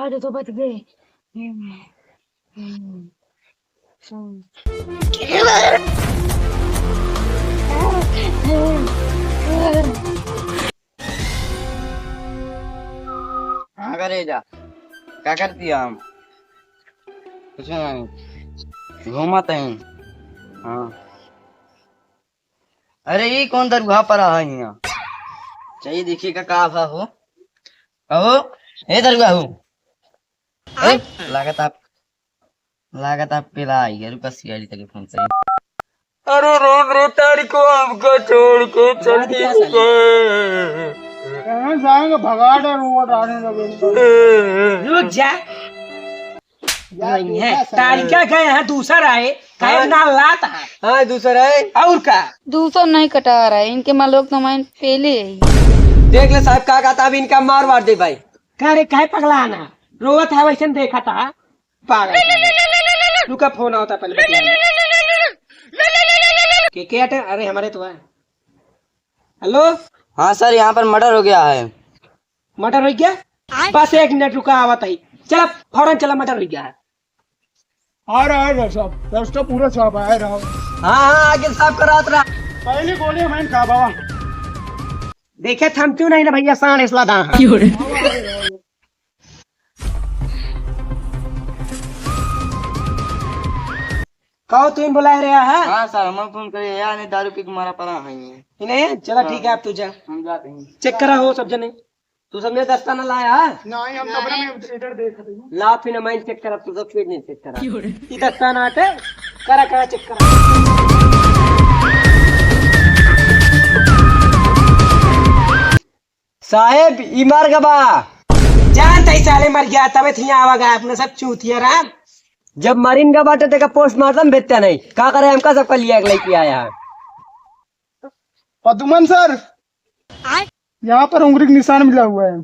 आज तो बच गए। हाँ करे जा क्या करती है हम कुछ नहीं घूमते हैं। हाँ अरे ये कौन दरगाह पर आ यहाँ चाहिए देखिए का भा हो कहो हे दरगाह हो लागत आप पिला आई है रुका सीआईडी तक फोन से। अरे रोज रोज तारी को हमको छोड़ के चल गए जाएंगे भगा डर रोड आने लगे। रुक जा नहीं है तारिका गए हैं दूसरा है कहे ना लाता है। हाँ दूसरा है और का दूसरा नहीं कटा रहा है इनके माँ लोग तो मैं पहले है। देख ले साहब का कहता अभी इनका मार दे भाई कह रे कहे पगला ना रोवत है वैसे देखा था पागल रुका फोन आता पहले के हटे अरे हमारे तो है। हेलो हाँ सर यहाँ पर मर्डर हो गया है। मटर हो गया बस 1 मिनट रुका आवत है चला फौरन चला मटर हो गया है। आ रहा है साहब रास्ता पूरा साफ आ रहा हाँ हाँ आगे साफ करा रहा पहली गोली मैंने कहा बाबा देखे थमचू नहीं ना भैया सान इसला दा कहो तुम बुलाए रहा है। हाँ सर हम फोन करिए यार नहीं दारू पी के मारा पड़ा है ये नहीं चला ठीक है आप तू जा हम जाते हैं चेक करा हो सब जने तू सबने दस्ताना लाया है नहीं हम कमरे में इधर देख रहे हैं। ला फिर माइंड चेक करा तू सब फिर नहीं चेक करा ये दस्ताना आते करा करा चेक करा साहेब ई मार गबा जानता ही साले मर गया तबे थी आवागा अपने सब चूतिया राम जब मरीन का बाटे तेका पोस्टमार्टम भेजते नहीं क्या करे हमका सबका लिया लेके आया है। पदुमन सर यहाँ पर उंगली का निशान मिला हुआ है।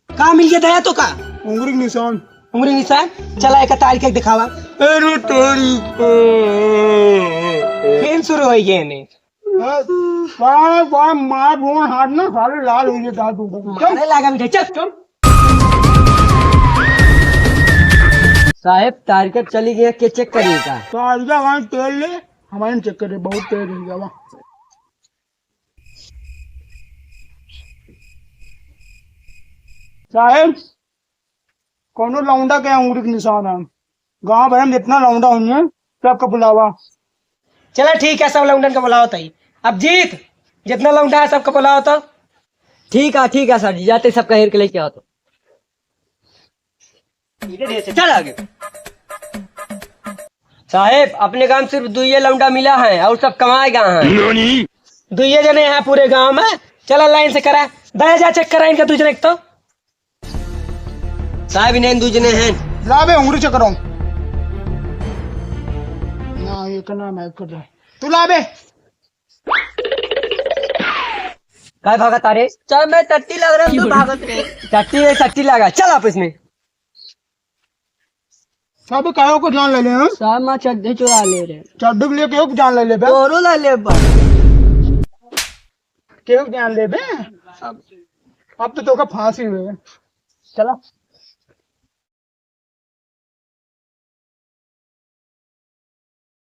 कहाँ मिल गया दया तो का उंगली का निशान उंगली निशान चला एक तारीख एक दिखावा अरे तारीख फिर शुरू हो गए ने मार बोन हाथ ना सारे लाल हो गए दांत ऊपर मारे लगा बेटा चल चल साहेब तारीख चली गई के चेक करिएगा तो आज का वहाँ तेल ले हमारे चेक करे बहुत तेल हो गया वहाँ साहेब कोनो लौंडा के उंगली के निशान है गाँव भर में जितना लौंडा होंगे सबका बुलावा चला ठीक है सब लौंडन का बुलाओ तई अब जीत जितना लौंडा है सबका बुलाओ तो ठीक है सर जी जाते सबका हेर के लेके आओ तो चल आगे साहेब अपने गांव सिर्फ 2 लौंडा मिला है और सब कमाए गए हैं। 2 जने हैं पूरे गांव में चला लाइन से करा दया जा चेक करा इनका 2 जने तो साहब इन्हें 2 जने हैं ला बे उंगली चेक करो ना ये करना मैं कर रहा तू ला बे काय भागा तारे चल मैं टट्टी लग रहा हूँ भागत रे टट्टी लगा चल आप इसमें सब कायो को जान ले ले हैं साहब मैं चड्ढे चुरा ले रहे चड्डू के लिए केहू को जान ले ले बे औरो ला ले केहू को जान ले बे अब तो का फांसी हुए चला